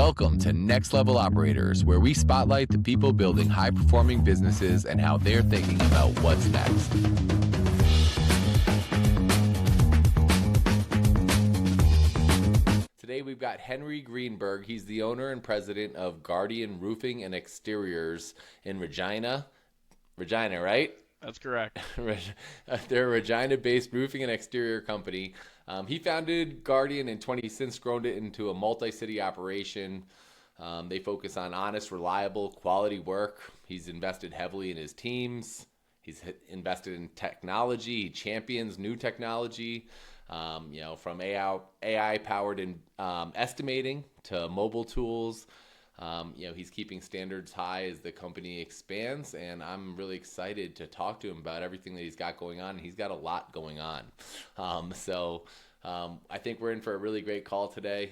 Welcome to Next Level Operators, where we spotlight the people building high-performing businesses and how they're thinking about what's next. Today we've got Henry Greenberg. He's the owner and president of Guardian Roofing and Exteriors in Regina. Regina, right? That's correct. They're a Regina-based roofing and exterior company. He founded Guardian in 20, since grown it into a multi-city operation. They focus on honest, reliable, quality work. He's invested heavily in his teams. He's invested in technology. He champions new technology, from AI-powered estimating to mobile tools. He's keeping standards high as the company expands, and I'm really excited to talk to him about everything that he's got going on. He's got a lot going on. I think we're in for a really great call today.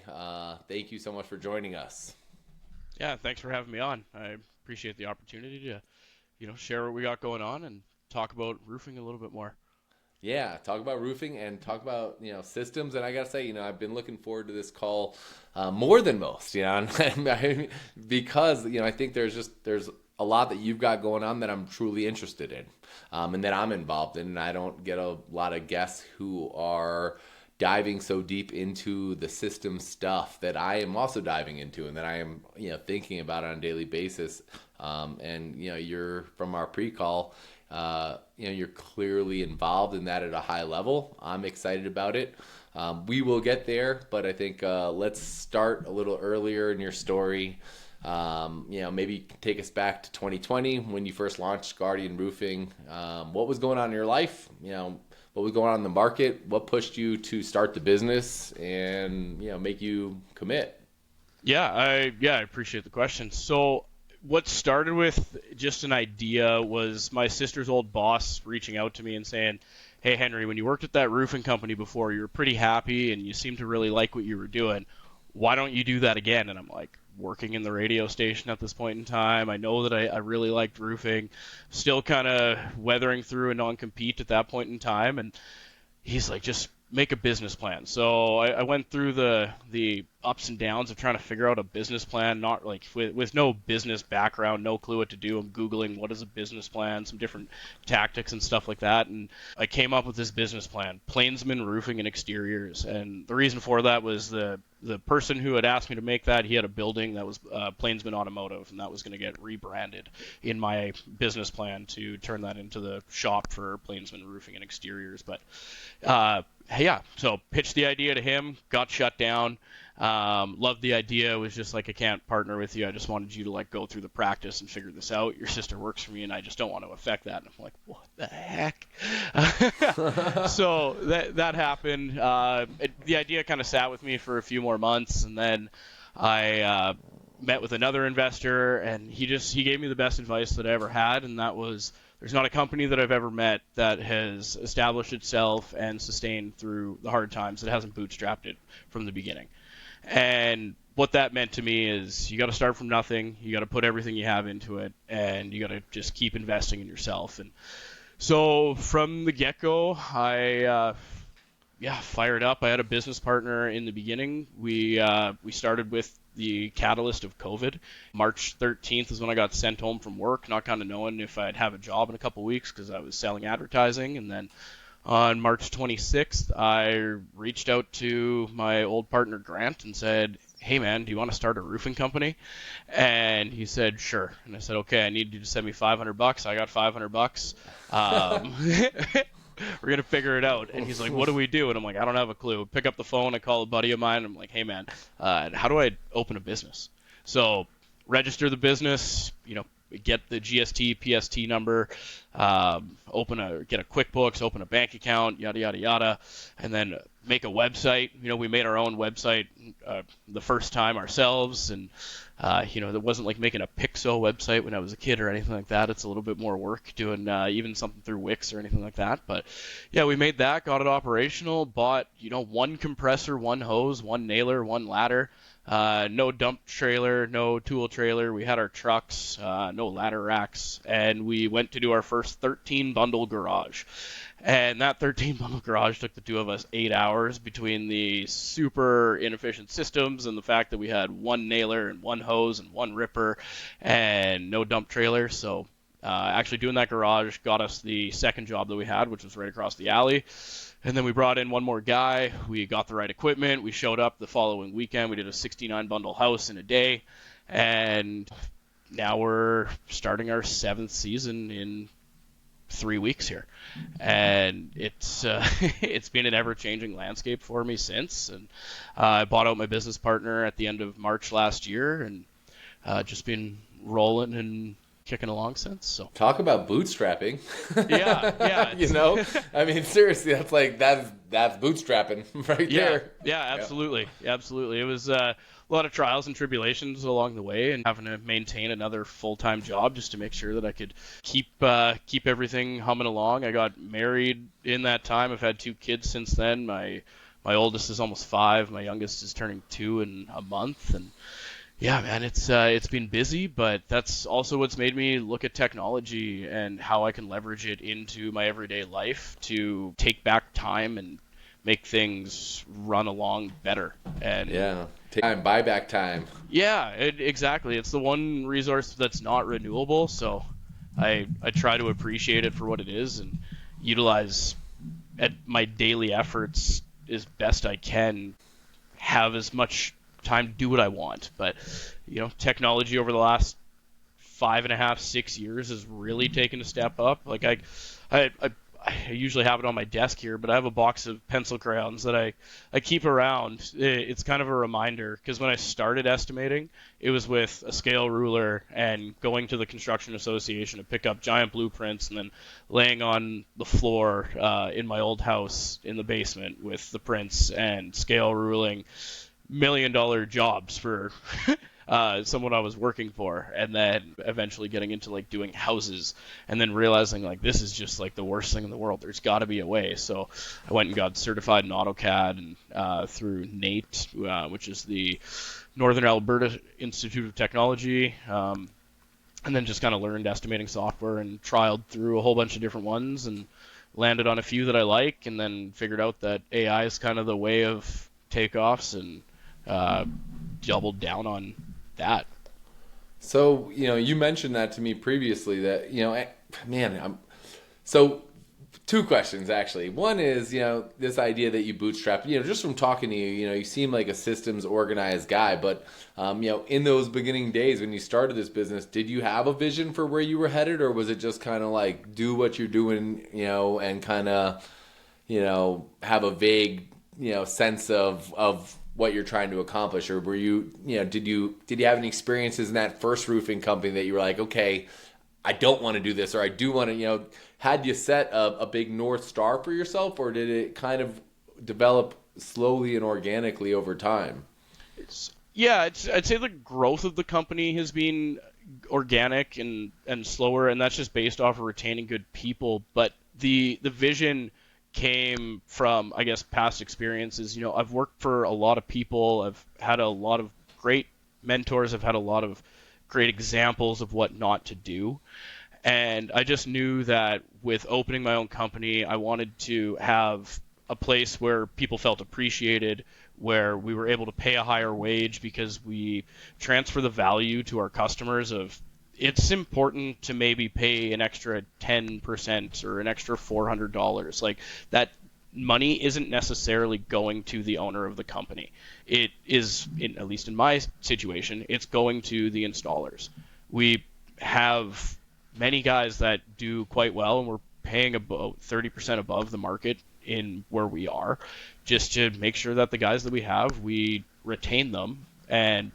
Thank you so much for joining us. Yeah, thanks for having me on. I appreciate the opportunity to, share what we got going on and talk about roofing a little bit more. Yeah, talk about roofing and talk about, systems. And I got to say, I've been looking forward to this call more than most, because, I think there's a lot that you've got going on that I'm truly interested in and that I'm involved in. And I don't get a lot of guests who are diving so deep into the system stuff that I am also diving into and that I am, thinking about on a daily basis. You're from our pre-call. You're clearly involved in that at a high level. I'm excited about it. We will get there, but I think let's start a little earlier in your story. Maybe take us back to 2020 when you first launched Guardian Roofing. What was going on in your life? What was going on in the market? What pushed you to start the business and make you commit? Yeah, I appreciate the question. So what started with just an idea was my sister's old boss reaching out to me and saying, "Hey, Henry, when you worked at that roofing company before, you were pretty happy and you seemed to really like what you were doing. Why don't you do that again?" And I'm like, working in the radio station at this point in time. I know that I really liked roofing, still kind of weathering through a non-compete at that point in time. And he's like, just make a business plan. So I went through the ups and downs of trying to figure out a business plan, not like with no business background, no clue what to do. I'm Googling what is a business plan, some different tactics and stuff like that. And I came up with this business plan, Plainsman Roofing and Exteriors. And the reason for that was the person who had asked me to make that, he had a building that was Plainsman Automotive, and that was going to get rebranded in my business plan to turn that into the shop for Plainsman Roofing and Exteriors. But so pitched the idea to him, got shut down. Loved the idea. It was just like, I can't partner with you. I just wanted you to go through the practice and figure this out. Your sister works for me and I just don't want to affect that. And I'm like, what the heck? So that happened. The idea kind of sat with me for a few more months, and then I met with another investor, and he gave me the best advice that I ever had, and that was, there's not a company that I've ever met that has established itself and sustained through the hard times that hasn't bootstrapped it from the beginning. And what that meant to me is you got to start from nothing. You got to put everything you have into it, and you got to just keep investing in yourself. And so from the get-go, I fired up. I had a business partner in the beginning. We started with the catalyst of COVID. March 13th is when I got sent home from work, not kind of knowing if I'd have a job in a couple weeks because I was selling advertising. And then on March 26th, I reached out to my old partner Grant and said, "Hey man, do you want to start a roofing company?" And he said, "Sure." And I said, "Okay, I need you to send me $500. I got $500. We're going to figure it out." And he's like, "What do we do?" And I'm like, "I don't have a clue." Pick up the phone. I call a buddy of mine. And I'm like, "Hey man, how do I open a business?" So register the business, get the GST, PST number, get a QuickBooks, open a bank account, yada, yada, yada, and then make a website. We made our own website the first time ourselves, and it wasn't like making a Pixo website when I was a kid or anything like that. It's a little bit more work doing even something through Wix or anything like that. But yeah, we made that, got it operational, bought one compressor, one hose, one nailer, one ladder. No dump trailer, no tool trailer. We had our trucks, no ladder racks, and we went to do our first 13 bundle garage. And that 13 bundle garage took the two of us 8 hours between the super inefficient systems and the fact that we had one nailer and one hose and one ripper and no dump trailer. So actually doing that garage got us the second job that we had, which was right across the alley. And then we brought in one more guy. We got the right equipment. We showed up the following weekend. We did a 69 bundle house in a day. And now we're starting our 7th season in 3 weeks here, and it's it's been an ever-changing landscape for me since. And I bought out my business partner at the end of March last year, and just been rolling and kicking along since. So talk about bootstrapping. yeah, you know, I mean, seriously, that's bootstrapping right there. Yeah, absolutely. It was a lot of trials and tribulations along the way, and having to maintain another full-time job just to make sure that I could keep everything humming along. I got married in that time. I've had 2 kids since then. My oldest is almost 5. My youngest is turning 2 in a month, and yeah, man, it's been busy, but that's also what's made me look at technology and how I can leverage it into my everyday life to take back time and make things run along better. And take time, buy back time. Yeah, exactly. It's the one resource that's not renewable, so I try to appreciate it for what it is and utilize at my daily efforts as best I can, have as much time to do what I want. But technology over the last 5.5, 6 years has really taken a step up. Like I usually have it on my desk here, but I have a box of pencil crayons that I keep around. It's kind of a reminder, because when I started estimating, it was with a scale ruler and going to the construction association to pick up giant blueprints and then laying on the floor in my old house in the basement with the prints and scale ruling $1 million jobs for someone I was working for, and then eventually getting into like doing houses, and then realizing like this is just like the worst thing in the world. There's got to be a way. So I went and got certified in AutoCAD and through NATE, which is the Northern Alberta Institute of Technology, and then just kind of learned estimating software and trialed through a whole bunch of different ones and landed on a few that I like, and then figured out that AI is kind of the way of takeoffs, and doubled down on that. So, you mentioned that to me previously that, so 2 questions actually. One is, this idea that you bootstrap, just from talking to you, you seem like a systems organized guy, but, in those beginning days when you started this business, did you have a vision for where you were headed, or was it just kind of like do what you're doing, and kind of, have a vague, sense of what you're trying to accomplish? Or were you, did you have any experiences in that first roofing company that you were like, okay, I don't want to do this, or I do want to, had you set a big North Star for yourself, or did it kind of develop slowly and organically over time? I'd say the growth of the company has been organic and slower, and that's just based off of retaining good people. But the vision came from, I guess, past experiences. I've worked for a lot of people. I've had a lot of great mentors. I've had a lot of great examples of what not to do. And I just knew that with opening my own company, I wanted to have a place where people felt appreciated, where we were able to pay a higher wage because we transfer the value to our customers of, it's important to maybe pay an extra 10% or an extra $400. Like, that money isn't necessarily going to the owner of the company. It is, at least in my situation, it's going to the installers. We have many guys that do quite well, and we're paying about 30% above the market in where we are, just to make sure that the guys that we have, we retain them. And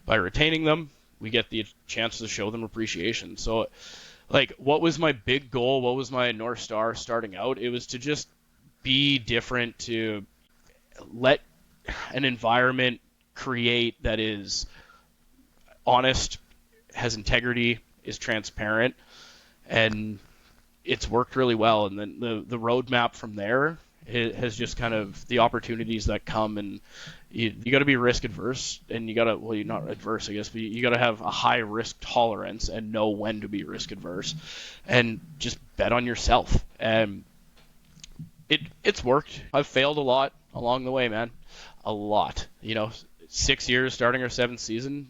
by retaining them, we get the chance to show them appreciation. So, like, what was my big goal? What was my North Star starting out? It was to just be different, to let an environment create that is honest, has integrity, is transparent, and it's worked really well. And then the roadmap from there, it has just kind of the opportunities that come, and you got to be risk adverse, and you got to, well, you're not adverse, I guess, but you got to have a high risk tolerance and know when to be risk adverse, and just bet on yourself. And It's worked. I've failed a lot along the way, man. A lot. 6 years starting our seventh season.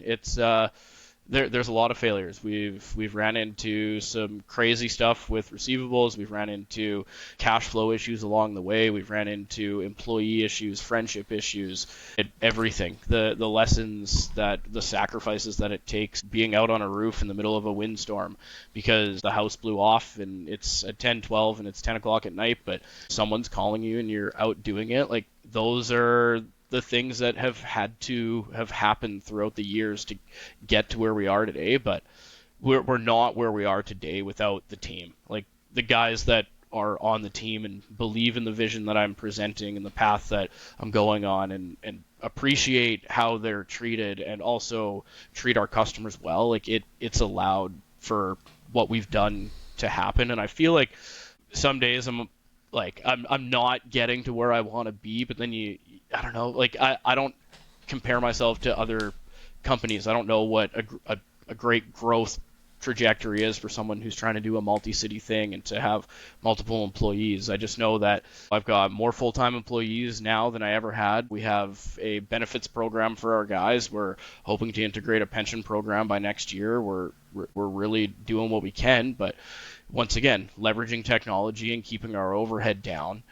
There's a lot of failures. We've ran into some crazy stuff with receivables. We've ran into cash flow issues along the way. We've ran into employee issues, friendship issues, everything. The lessons the sacrifices that it takes being out on a roof in the middle of a windstorm because the house blew off and it's at 10, 12 and it's 10 o'clock at night, but someone's calling you and you're out doing it. Like those are the things that have had to have happened throughout the years to get to where we are today, but we're not where we are today without the team. Like the guys that are on the team and believe in the vision that I'm presenting and the path that I'm going on and appreciate how they're treated and also treat our customers well. Like it's allowed for what we've done to happen. And I feel like some days I'm not getting to where I want to be, but then I don't know, like I don't compare myself to other companies. I don't know what a great growth trajectory is for someone who's trying to do a multi-city thing and to have multiple employees. I just know that I've got more full-time employees now than I ever had. We have a benefits program for our guys. We're hoping to integrate a pension program by next year. We're really doing what we can, but once again, leveraging technology and keeping our overhead down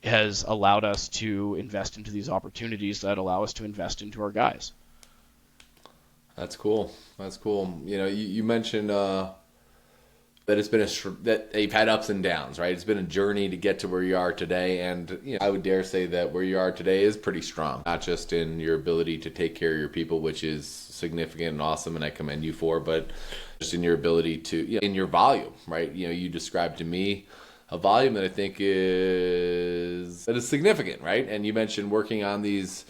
has allowed us to invest into these opportunities that allow us to invest into our guys. That's cool. You mentioned that it's been that you've had ups and downs, right? It's been a journey to get to where you are today, and I would dare say that where you are today is pretty strong. Not just in your ability to take care of your people, which is significant and awesome, and I commend you for, but just in your ability to, in your volume, right? You described to me a volume that I think is significant, right? And you mentioned working on these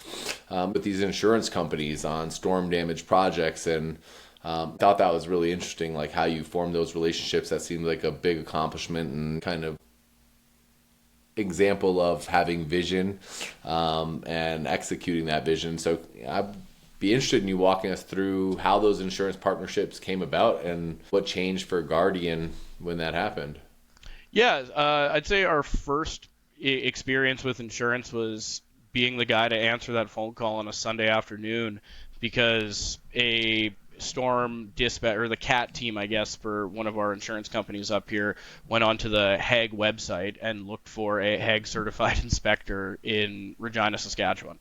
with these insurance companies on storm damage projects, and thought that was really interesting, like how you formed those relationships. That seemed like a big accomplishment and kind of example of having vision and executing that vision. So I'd be interested in you walking us through how those insurance partnerships came about and what changed for Guardian when that happened. Yeah, I'd say our first experience with insurance was being the guy to answer that phone call on a Sunday afternoon because a storm dispatch, or the CAT team, I guess, for one of our insurance companies up here, went onto the Hague website and looked for a Hague certified inspector in Regina, Saskatchewan.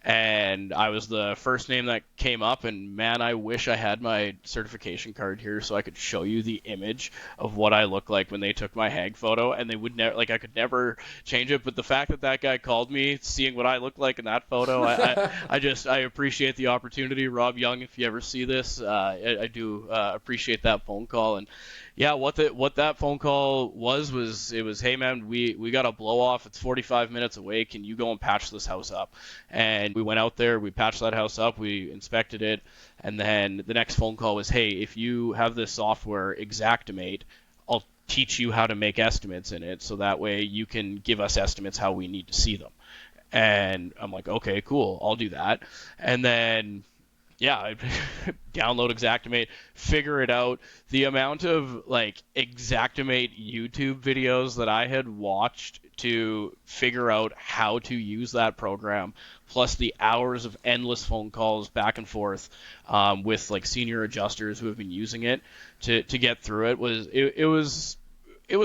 And I was the first name that came up, and man, I wish I had my certification card here so I could show you the image of what I look like when they took my Hague photo, and they would never, I could never change it. But the fact that guy called me, seeing what I look like in that photo, I appreciate the opportunity. Rob Young, if you ever see this, I do appreciate that phone call. And yeah, what that phone call was it was, hey man, we got a blow off. It's 45 minutes away. Can you go and patch this house up? And we went out there, we patched that house up, we inspected it, and then the next phone call was, hey, if you have this software, Xactimate, I'll teach you how to make estimates in it, so that way you can give us estimates how we need to see them. And I'm like, okay, cool, I'll do that. And then I download Xactimate, figure it out. The amount of Xactimate YouTube videos that I had watched to figure out how to use that program, plus the hours of endless phone calls back and forth with senior adjusters who have been using it to get through it, was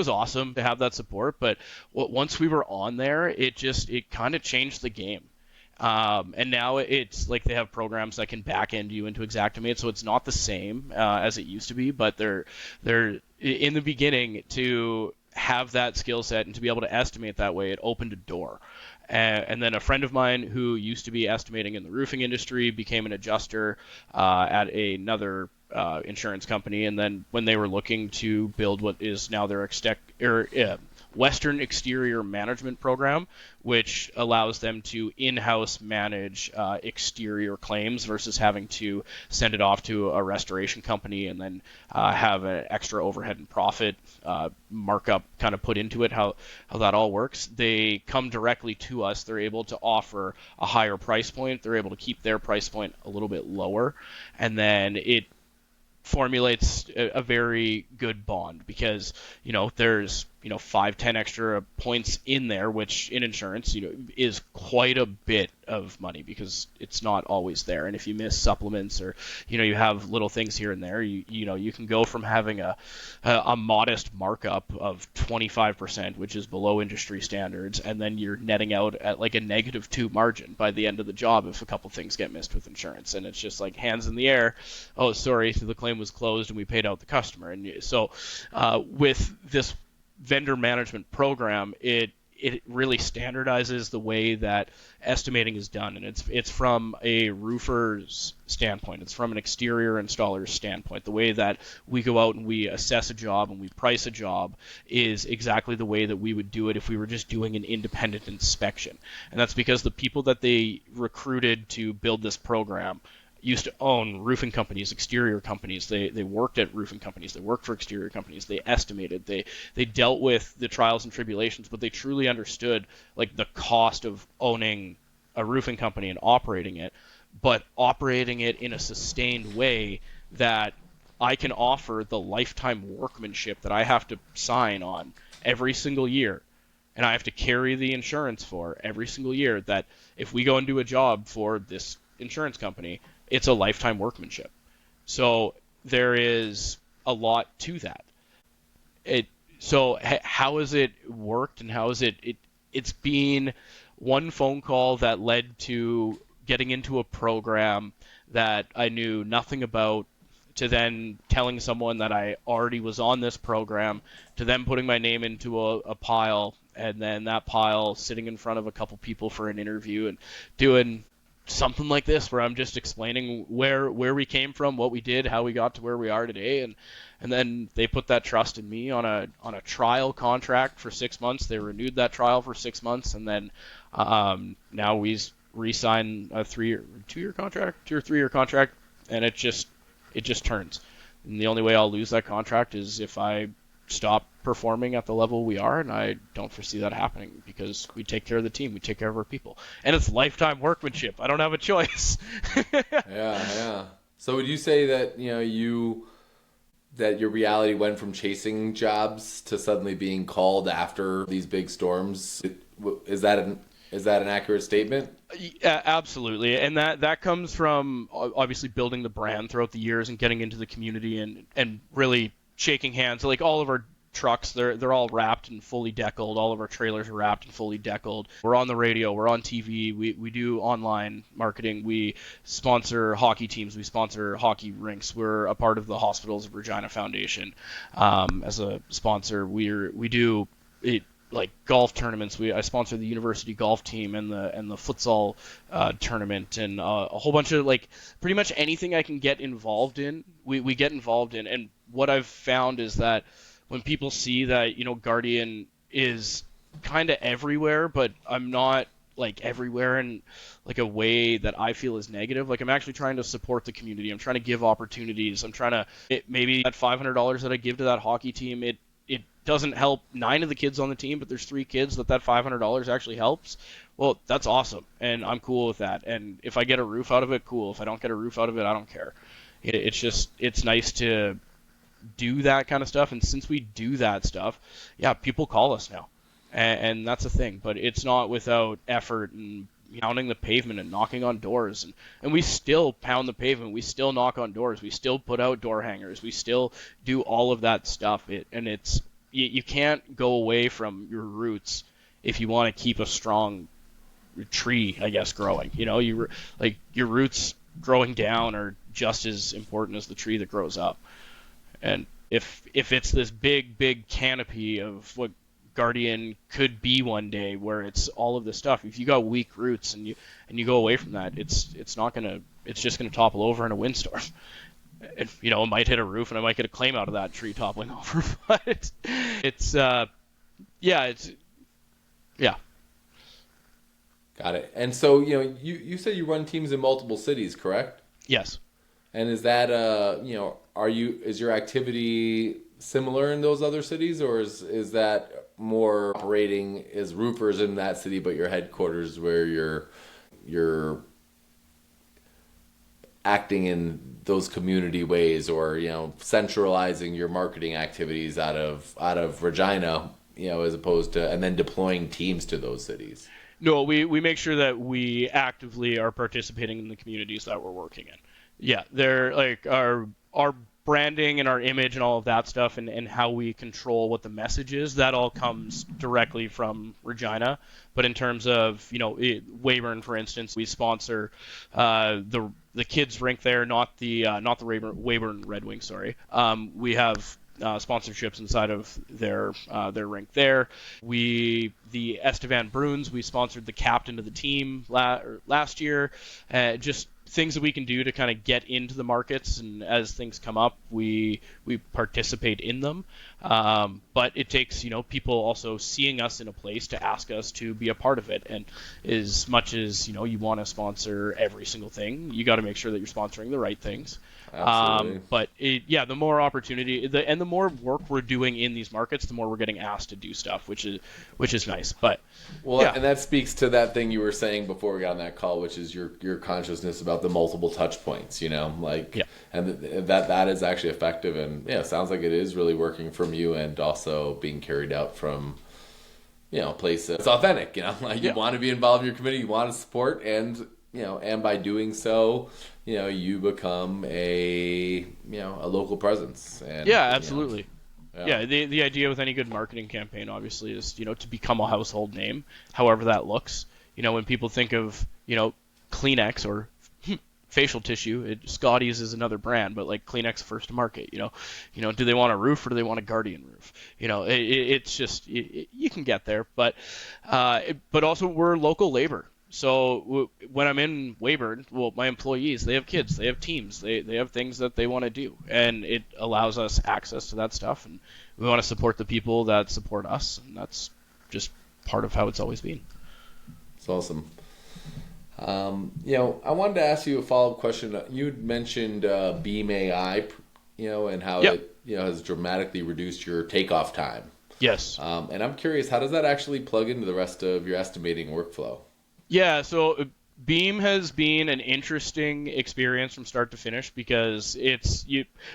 awesome to have that support. But once we were on there, it kind of changed the game. And now it's like they have programs that can back end you into Xactimate, so it's not the same as it used to be, but they're in the beginning to have that skill set and to be able to estimate that way, it opened a door. And then a friend of mine who used to be estimating in the roofing industry became an adjuster at another insurance company, and then when they were looking to build what is now their Western Exterior Management Program, which allows them to in-house manage exterior claims versus having to send it off to a restoration company and then have an extra overhead and profit markup kind of put into it, how that all works. They come directly to us. They're able to offer a higher price point. They're able to keep their price point a little bit lower, and then it formulates a very good bond because there's 5-10 extra points in there, which in insurance, is quite a bit of money because it's not always there. And if you miss supplements or, you have little things here and there, you can go from having a modest markup of 25%, which is below industry standards, and then you're netting out at like a -2 margin by the end of the job if a couple things get missed with insurance. And it's just like hands in the air. Oh, sorry, the claim was closed and we paid out the customer. And so with this vendor management program, it really standardizes the way that estimating is done, and it's from a roofer's standpoint. It's from an exterior installer's standpoint. The way that we go out and we assess a job and we price a job is exactly the way that we would do it if we were just doing an independent inspection. And that's because the people that they recruited to build this program used to own roofing companies, exterior companies. They worked at roofing companies. They worked for exterior companies. They estimated. They dealt with the trials and tribulations, but they truly understood like the cost of owning a roofing company and operating it, but operating it in a sustained way that I can offer the lifetime workmanship that I have to sign on every single year. And I have to carry the insurance for every single year, that if we go and do a job for this insurance company, it's a lifetime workmanship. So there is a lot to that. So how has it worked, and how is it's been one phone call that led to getting into a program that I knew nothing about, to then telling someone that I already was on this program, to then putting my name into a pile, and then that pile sitting in front of a couple people for an interview and doing something like this where I'm just explaining where we came from, what we did, how we got to where we are today, and then they put that trust in me on a trial contract for 6 months. They renewed that trial for 6 months, and then now we re-sign a 2-year contract, 2 or 3-year contract, and it just turns. And the only way I'll lose that contract is if I stop performing at the level we are, and I don't foresee that happening because we take care of the team, we take care of our people, and it's lifetime workmanship. I don't have a choice. Yeah. So would you say that that your reality went from chasing jobs to suddenly being called after these big storms? Is that an accurate statement? Yeah, absolutely. And that comes from obviously building the brand throughout the years and getting into the community and really shaking hands. Like all of our trucks, they're all wrapped and fully deckled. All of our trailers are wrapped and fully deckled. We're on the radio, we're on TV, we do online marketing, we sponsor hockey teams, we sponsor hockey rinks. We're a part of the Hospitals of Regina Foundation as a sponsor. We do it like golf tournaments. I sponsor the university golf team and the futsal tournament, and a whole bunch of like pretty much anything I can get involved in, we get involved in. And what I've found is that when people see that Guardian is kind of everywhere, but I'm not like everywhere in like a way that I feel is negative. Like I'm actually trying to support the community. I'm trying to give opportunities. I'm trying to maybe that $500 that I give to that hockey team, it doesn't help 9 of the kids on the team, but there's 3 kids that $500 actually helps. Well, that's awesome, and I'm cool with that. And if I get a roof out of it, cool. If I don't get a roof out of it, I don't care. It's nice to do that kind of stuff. And since we do that stuff, yeah, people call us now, and that's a thing. But it's not without effort and pounding the pavement and knocking on doors, and we still pound the pavement, we still knock on doors, we still put out door hangers, we still do all of that stuff. You can't go away from your roots if you want to keep a strong tree, I guess, growing. Your roots growing down are just as important as the tree that grows up. And if it's this big canopy of what Guardian could be one day, where it's all of this stuff, if you got weak roots and you go away from that, it's just gonna topple over in a windstorm. It might hit a roof, and I might get a claim out of that tree toppling over. But yeah. Got it. And so you said you run teams in multiple cities, correct? Yes. And is that is your activity similar in those other cities, or is that more operating as roofers in that city, but your headquarters where you're acting in those community ways, or centralizing your marketing activities out of Regina as opposed to, and then deploying teams to those cities? No, we make sure that we actively are participating in the communities that we're working in. Yeah, they're like our branding and our image and all of that stuff, and how we control what the message is, that all comes directly from Regina. But in terms of, Weyburn, for instance, we sponsor the kids rink there, not the Weyburn Red Wings, sorry. We have sponsorships inside of their rink there. The Estevan Bruins, we sponsored the captain of the team last year. Just things that we can do to kind of get into the markets, and as things come up, we participate in them. But it takes people also seeing us in a place to ask us to be a part of it. And as much as you want to sponsor every single thing, you got to make sure that you're sponsoring the right things. Absolutely. But the more opportunity and the more work we're doing in these markets, the more we're getting asked to do stuff, which is nice. But and that speaks to that thing you were saying before we got on that call, which is your consciousness about the multiple touch points, and that is actually effective, and it sounds like it is really working from you, and also being carried out from a place that's authentic. You want to be involved in your community, you want to support, and and by doing so, you become a local presence. And, absolutely. The idea with any good marketing campaign, obviously, is to become a household name, however that looks. When people think of Kleenex or facial tissue, Scotty's is another brand, but like Kleenex first to market. Do they want a roof or do they want a Guardian roof? It's just you can get there, but also we're local labor. So when I'm in Weyburn, my employees, they have kids, they have teams, they have things that they want to do, and it allows us access to that stuff, and we want to support the people that support us, and that's just part of how it's always been. It's awesome. I wanted to ask you a follow-up question. You mentioned Beam AI, and how it has dramatically reduced your takeoff time. Yes. And I'm curious, how does that actually plug into the rest of your estimating workflow? Yeah, so Beam has been an interesting experience from start to finish, because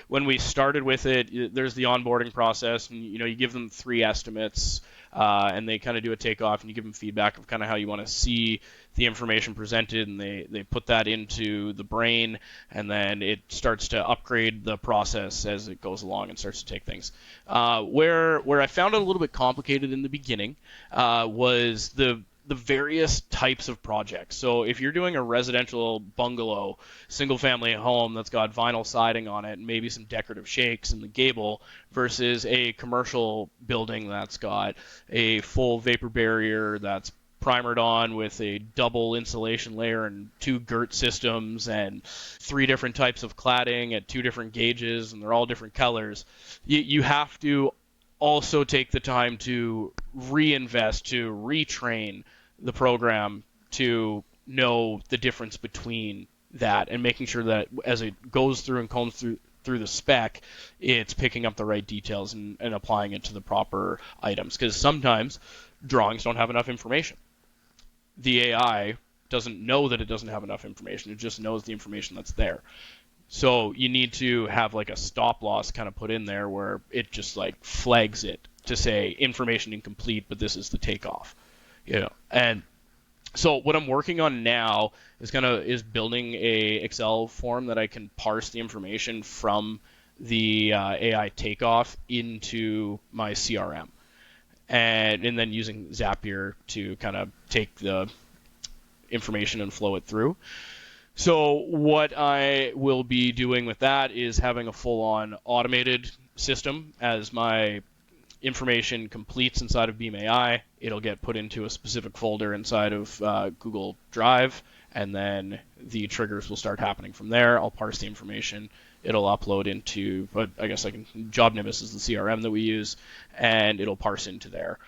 when we started with it, there's the onboarding process, and you give them 3 estimates, and they kind of do a takeoff, and you give them feedback of kind of how you want to see the information presented, and they put that into the brain, and then it starts to upgrade the process as it goes along and starts to take things. Where I found it a little bit complicated in the beginning was the various types of projects. So if you're doing a residential bungalow, single-family home that's got vinyl siding on it and maybe some decorative shakes in the gable, versus a commercial building that's got a full vapor barrier that's primered on with a double insulation layer and 2 girt systems and 3 different types of cladding at 2 different gauges, and they're all different colors, you have to also take the time to reinvest, to retrain the program to know the difference between that, and making sure that as it goes through and combs through the spec, it's picking up the right details and applying it to the proper items. Because sometimes drawings don't have enough information. The AI doesn't know that it doesn't have enough information. It just knows the information that's there. So you need to have like a stop loss kind of put in there where it just like flags it to say information incomplete, but this is the takeoff. And so what I'm working on now is building a Excel form that I can parse the information from the AI takeoff into my CRM, and then using Zapier to kind of take the information and flow it through. So what I will be doing with that is having a full-on automated system. As my information completes inside of Beam AI, it'll get put into a specific folder inside of Google Drive, and then the triggers will start happening from there. I'll parse the information. It'll upload into, JobNimbus is the CRM that we use, and it'll parse into there.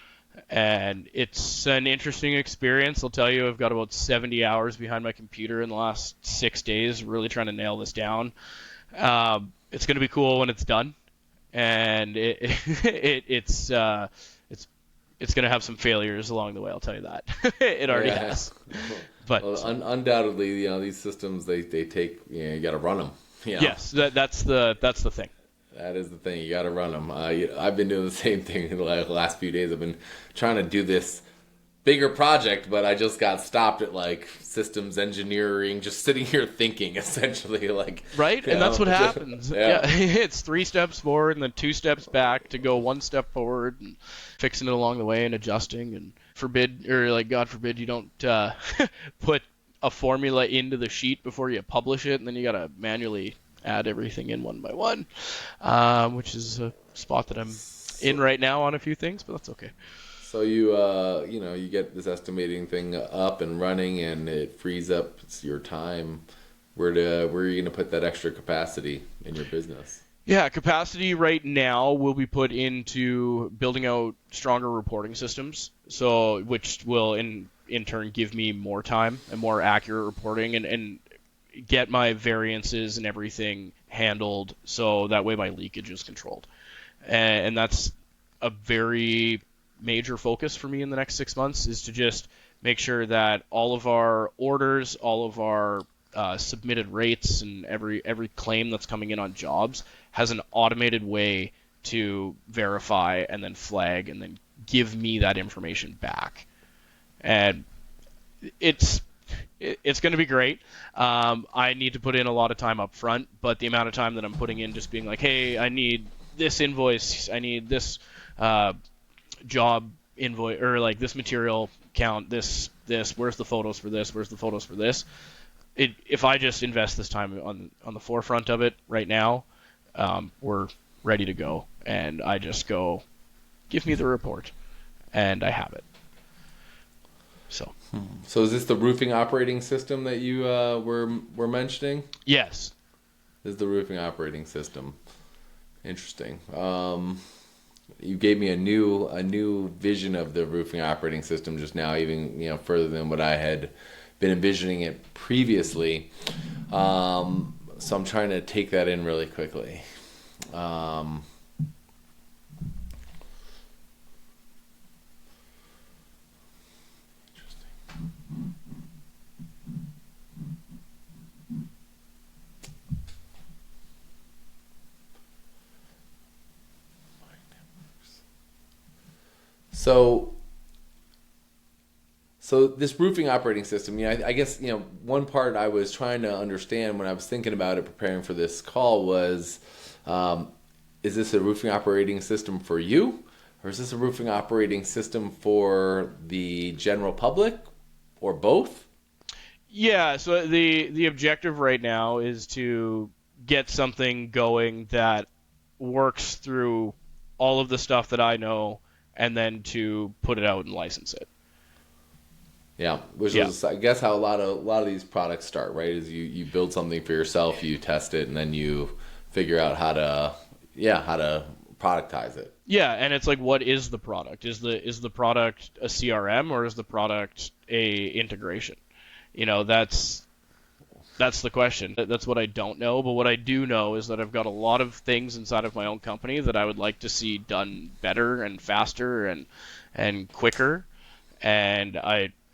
And it's an interesting experience. I'll tell you, I've got about 70 hours behind my computer in the last 6 days really trying to nail this down. It's going to be cool when it's done, and it's going to have some failures along the way. I'll tell you that. It already has. But undoubtedly, these systems they take. You got to run them. Yes, that's the thing. That is the thing. You got to run them. I've been doing the same thing in the last few days. I've been trying to do this bigger project, but I just got stopped at like systems engineering, just sitting here thinking essentially like, Right? And that's what happens. Yeah. It's 3 steps forward and then 2 steps back to go 1 step forward and fixing it along the way and adjusting, and God forbid you don't put a formula into the sheet before you publish it, and then you got to manually add everything in one by one, which is a spot that I'm in right now on a few things, but that's okay. So you you get this estimating thing up and running, and it frees up your time. Where are you going to put that extra capacity in your business? Yeah, capacity right now will be put into building out stronger reporting systems, so which will in turn give me more time and more accurate reporting, and get my variances and everything handled so that way my leakage is controlled. And that's a very major focus for me in the next 6 months, is to just make sure that all of our orders, all of our submitted rates, and every claim that's coming in on jobs has an automated way to verify and then flag and then give me that information back. And it's going to be great. I need to put in a lot of time up front, but the amount of time that I'm putting in just being like, hey, I need this invoice, I need this job invoice, or like this material count, this, where's the photos for this, where's the photos for this. If I just invest this time on the forefront of it right now, we're ready to go. And I just go, give me the report, and I have it. So is this the roofing operating system that you were mentioning? Yes. This is the roofing operating system. Interesting. You gave me a new vision of the roofing operating system just now, even further than what I had been envisioning it previously. So I'm trying to take that in really quickly. So this roofing operating system, I guess, one part I was trying to understand when I was thinking about it, preparing for this call, was, is this a roofing operating system for you, or is this a roofing operating system for the general public, or both? Yeah, so the objective right now is to get something going that works through all of the stuff that I know, and then to put it out and license it. Yeah, which is, I guess, how a lot of these products start, right? Is you build something for yourself, you test it, and then you figure out how to productize it. Yeah, and it's like, what is the product? Is the product a CRM, or is the product a integration? That's the question. That's what I don't know, but what I do know is that I've got a lot of things inside of my own company that I would like to see done better and faster and quicker. And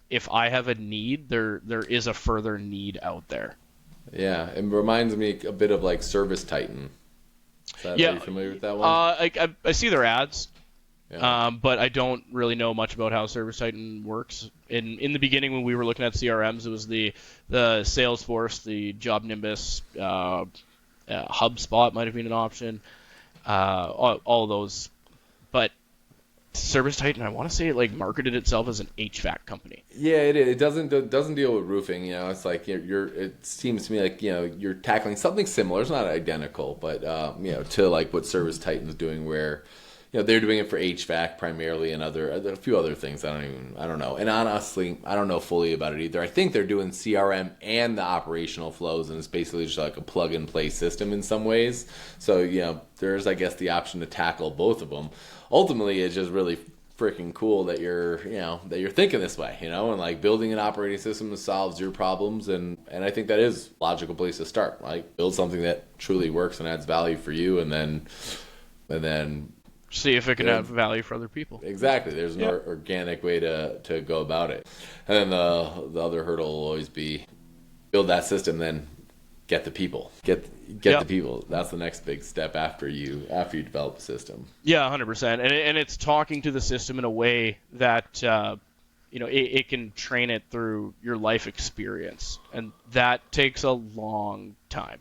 if I have a need, there is a further need out there. Yeah, it reminds me a bit of like Service Titan. Are you familiar with that one? I see their ads. Yeah. But I don't really know much about how Service Titan works. In the beginning, when we were looking at CRMs, it was the Salesforce, the Job Nimbus, HubSpot might have been an option, all of those. But Service Titan, I want to say it marketed itself as an HVAC company. Yeah, it is. It doesn't deal with roofing. It's like it seems to me like you're tackling something similar. It's not identical, but to like what Service Titan's doing, where they're doing it for HVAC primarily, and a few other things. I don't know. And honestly, I don't know fully about it either. I think they're doing CRM and the operational flows, and it's basically just like a plug and play system in some ways. So there's, I guess, the option to tackle both of them. Ultimately, it's just really freaking cool that you're thinking this way, and like building an operating system that solves your problems, and I think that is a logical place to start. Like, build something that truly works and adds value for you, and then see if it can add value for other people. Exactly. There's an organic way to go about it. And then the other hurdle will always be build that system, then get the people. Get the people. That's the next big step after you develop a system. Yeah, 100%. And it's talking to the system in a way that it can train it through your life experience, and that takes a long time.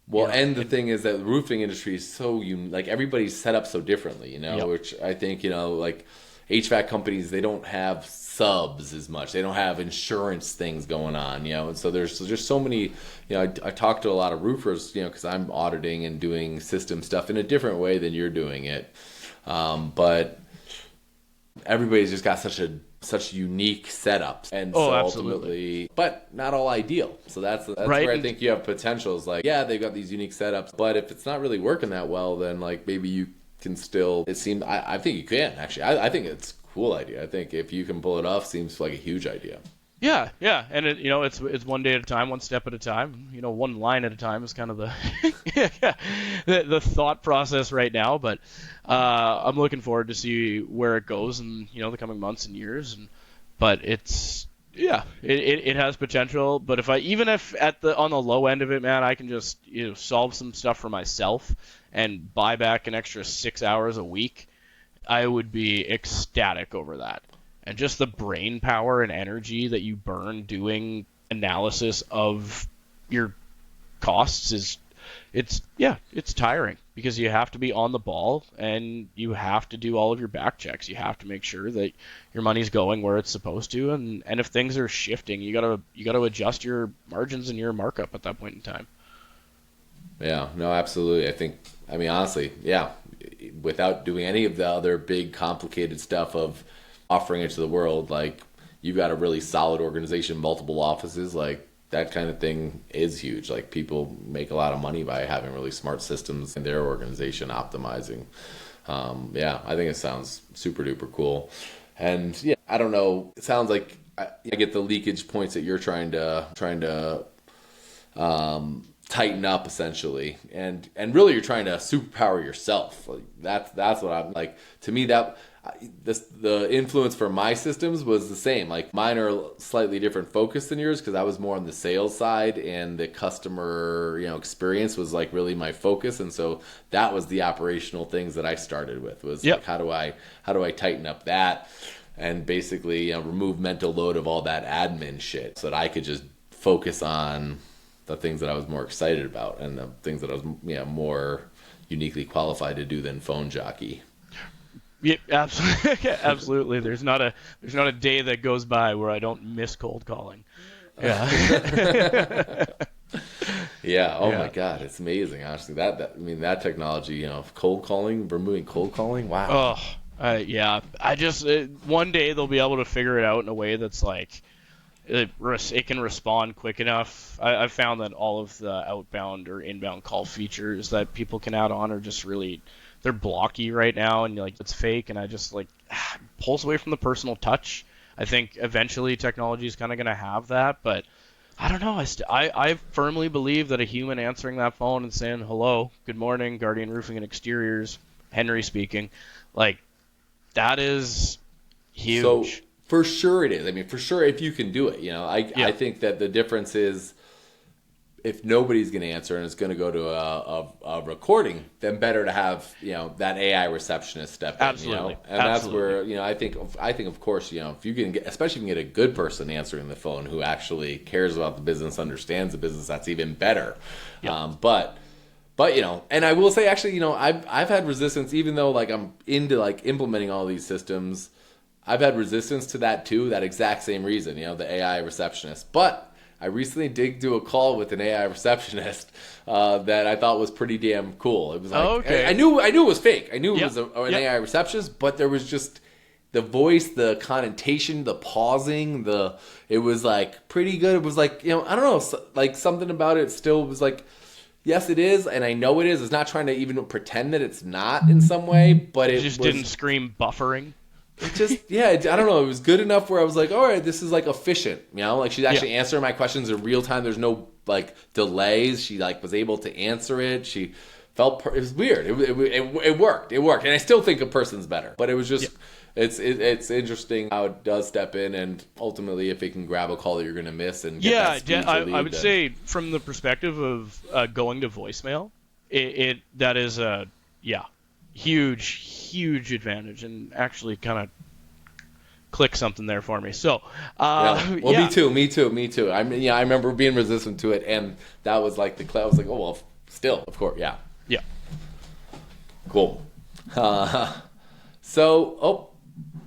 Well, and the thing is that the roofing industry is so like everybody's set up so differently, which I think, like HVAC companies, they don't have subs as much. They don't have insurance things going on, and so there's just so many, I talk to a lot of roofers, because I'm auditing and doing system stuff in a different way than you're doing it. But everybody's just got such unique setups, and so ultimately, but not all ideal. So that's right. Where I think you have potentials. Like, yeah, they've got these unique setups, but if it's not really working that well, then like maybe you can still. It seems I think you can actually. I think it's a cool idea. I think if you can pull it off, seems like a huge idea. Yeah, and it's one day at a time, one step at a time. One line at a time is kind of the thought process right now. But I'm looking forward to see where it goes in the coming months and years. But it has potential. But if on the low end of it, man, I can just solve some stuff for myself and buy back an extra 6 hours a week, I would be ecstatic over that. And just the brain power and energy that you burn doing analysis of your costs it's tiring, because you have to be on the ball and you have to do all of your back checks. You have to make sure that your money's going where it's supposed to, and if things are shifting, you gotta adjust your margins and your markup at that point in time. Yeah, no, absolutely. I mean, honestly, yeah, without doing any of the other big complicated stuff of offering it to the world, like you've got a really solid organization, multiple offices, like that kind of thing is huge. Like people make a lot of money by having really smart systems in their organization optimizing. I think it sounds super duper cool. And yeah, I don't know, it sounds like I get the leakage points that you're trying to tighten up essentially, and really you're trying to superpower yourself. Like that's what I'm like. To me, that the influence for my systems was the same. Like mine are slightly different focus than yours, because I was more on the sales side, and the customer experience was like really my focus. And so that was the operational things that I started with, was like, how do I tighten up that, and basically remove mental load of all that admin shit, so that I could just focus on the things that I was more excited about, and the things that I was more uniquely qualified to do than phone jockey. Yeah, absolutely. Absolutely. There's not a day that goes by where I don't miss cold calling. Yeah. Yeah. Oh my God, it's amazing. Honestly, that technology, cold calling, removing cold calling. Wow. Oh, yeah. I just one day they'll be able to figure it out in a way that's like it can respond quick enough. I've found that all of the outbound or inbound call features that people can add on are just really, they're blocky right now, and it's fake, and I just pulls away from the personal touch. I think eventually technology is kind of going to have that, but I don't know. I firmly believe that a human answering that phone and saying, hello, good morning, Guardian Roofing and Exteriors, Henry speaking, that is huge. So for sure it is. I mean, for sure, if you can do it, I think that the difference is, if nobody's going to answer and it's going to go to a recording, then better to have that AI receptionist step in. Absolutely. And Absolutely. that's where I think of course if you can get, especially if you can get a good person answering the phone who actually cares about the business, understands the business, that's even better. Yep. But and I will say actually I've had resistance, even though I'm into implementing all these systems. I've had resistance to that too, that exact same reason, the AI receptionist. But I recently did do a call with an AI receptionist that I thought was pretty damn cool. It was I knew it was fake. I knew it was an AI receptionist, but there was just the voice, the connotation, the pausing, it was pretty good. It was I don't know, something about it still was yes, it is, and I know it is. It's not trying to even pretend that it's not in some way, but it just didn't scream buffering. It just, I don't know. It was good enough where I was like, all right, this is efficient. She's actually answering my questions in real time. There's no delays. She was able to answer it. She it was weird. It worked. It worked, and I still think a person's better. But it was just it's interesting how it does step in, and ultimately, if it can grab a call that you're going to miss and get that speed to lead, I would say from the perspective of going to voicemail, that is a huge advantage, and actually kind of click something there for me. So, me too. I mean, I remember being resistant to it, and that was like I was like, oh well, still, of course, yeah. Cool.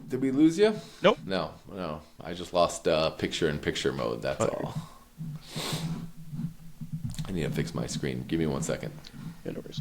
Did we lose you? Nope. No. I just lost picture-in-picture mode. That's all. I need to fix my screen. Give me 1 second. Yeah, no worries.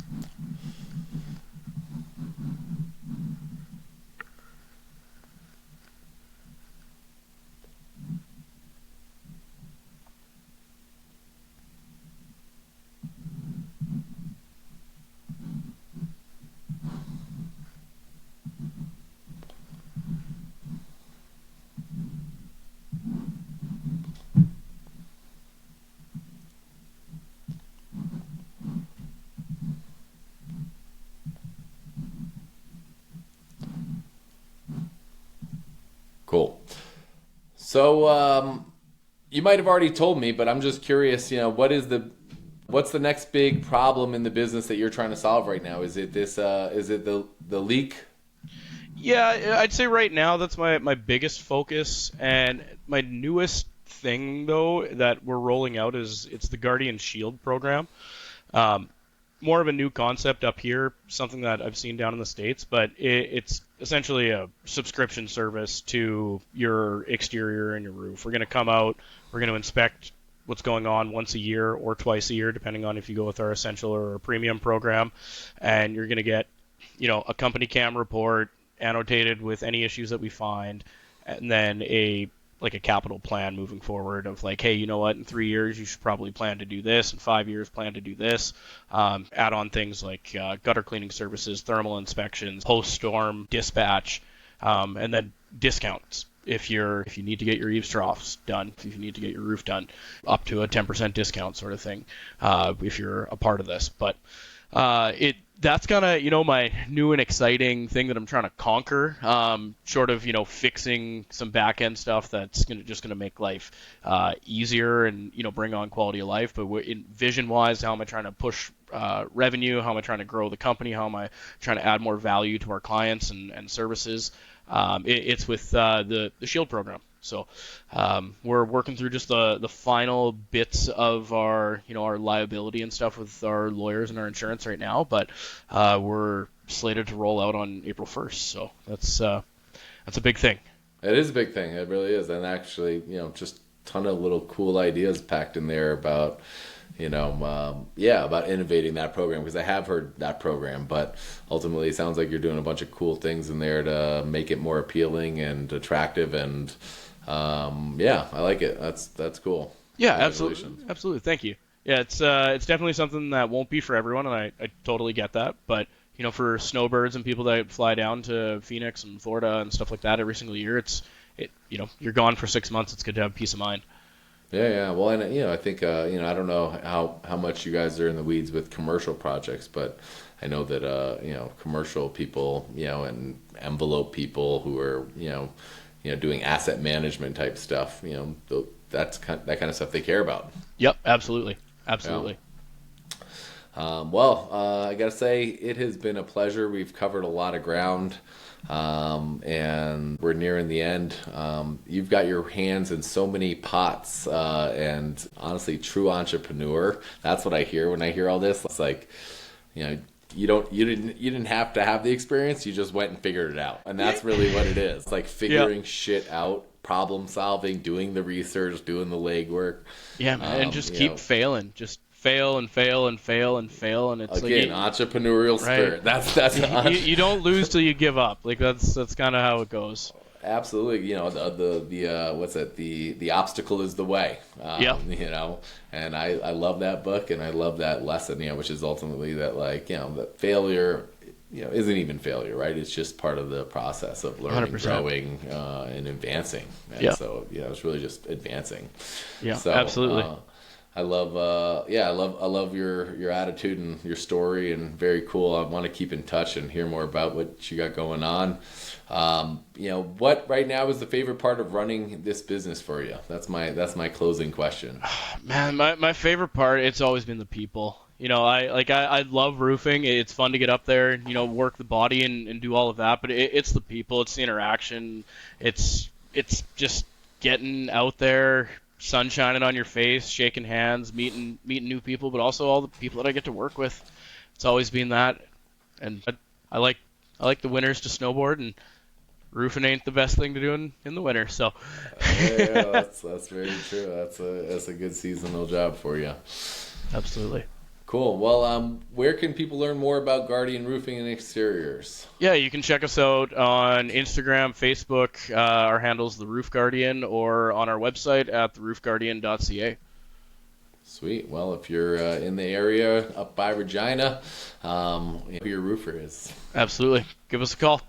Cool. So you might have already told me, but I'm just curious. What's the next big problem in the business that you're trying to solve right now? Is it this? Is it the leak? Yeah, I'd say right now that's my biggest focus, and my newest thing though that we're rolling out it's the Guardian Shield program. More of a new concept up here, something that I've seen down in the States, but it's essentially a subscription service to your exterior and your roof. We're going to come out, we're going to inspect what's going on once a year or twice a year, depending on if you go with our essential or our premium program, and you're going to get, a company cam report annotated with any issues that we find, and then a capital plan moving forward of like, hey, you know what, in 3 years you should probably plan to do this, in 5 years plan to do this. Add on things like gutter cleaning services, thermal inspections, post-storm dispatch, and then discounts if you need to get your eaves troughs done, if you need to get your roof done, up to a 10% discount sort of thing, if you're a part of this. But that's kind of, my new and exciting thing that I'm trying to conquer, short of, fixing some back end stuff that's just going to make life easier and, bring on quality of life. But vision wise, how am I trying to push revenue? How am I trying to grow the company? How am I trying to add more value to our clients and services? It's with the Shield program. So we're working through just the final bits of our our liability and stuff with our lawyers and our insurance right now, but we're slated to roll out on April 1st. So that's a big thing. It is a big thing. It really is, and actually, just a ton of little cool ideas packed in there about about innovating that program, because I have heard that program, but ultimately it sounds like you're doing a bunch of cool things in there to make it more appealing and attractive, and I like it. That's cool. Yeah, absolutely. Thank you. Yeah, it's definitely something that won't be for everyone, and I totally get that. But for snowbirds and people that fly down to Phoenix and Florida and stuff like that every single year, you're gone for 6 months. It's good to have peace of mind. Yeah. Well, and I think I don't know how much you guys are in the weeds with commercial projects, but I know that commercial people, and envelope people who are doing asset management type stuff, that kind of stuff they care about. Yep, absolutely. Yeah. I gotta say, it has been a pleasure. We've covered a lot of ground, and we're nearing the end. You've got your hands in so many pots, and honestly, true entrepreneur. That's what I hear when I hear all this. It's like, you didn't have to have the experience. You just went and figured it out, and that's really what it is. It's like figuring shit out, problem solving, doing the research, doing the legwork. Yeah, man, and just keep failing. Just fail and fail and fail and fail, and it's again, entrepreneurial spirit. Right? That's you don't lose till you give up. Like that's kind of how it goes. Absolutely. The obstacle is the way. And I love that book, and I love that lesson, which is ultimately that, that failure, isn't even failure, right? It's just part of the process of learning, 100%. Growing, and advancing. And so, it's really just advancing. Yeah, so, absolutely. I love, I love your attitude and your story, and very cool. I want to keep in touch and hear more about what you got going on. What right now is the favorite part of running this business for you? That's my closing question. Man, my favorite part, it's always been the people. I love roofing. It's fun to get up there and, work the body and do all of that, but it's the people, it's the interaction. It's just getting out there, sun shining on your face, shaking hands, meeting new people, but also all the people that I get to work with. It's always been that. And I like I like the winters to snowboard, and roofing ain't the best thing to do in the winter. So Yeah, that's very true. That's a good seasonal job for you. absolutely. Cool. Well, where can people learn more about Guardian Roofing and Exteriors? Yeah, you can check us out on Instagram, Facebook. Our handle's The Roof Guardian, or on our website at theroofguardian.ca. Sweet. Well, if you're in the area up by Regina, who your roofer is. Absolutely. Give us a call.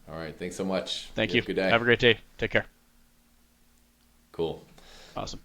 All right. Thanks so much. Thank you. Have a good day. Have a great day. Take care. Cool. Awesome.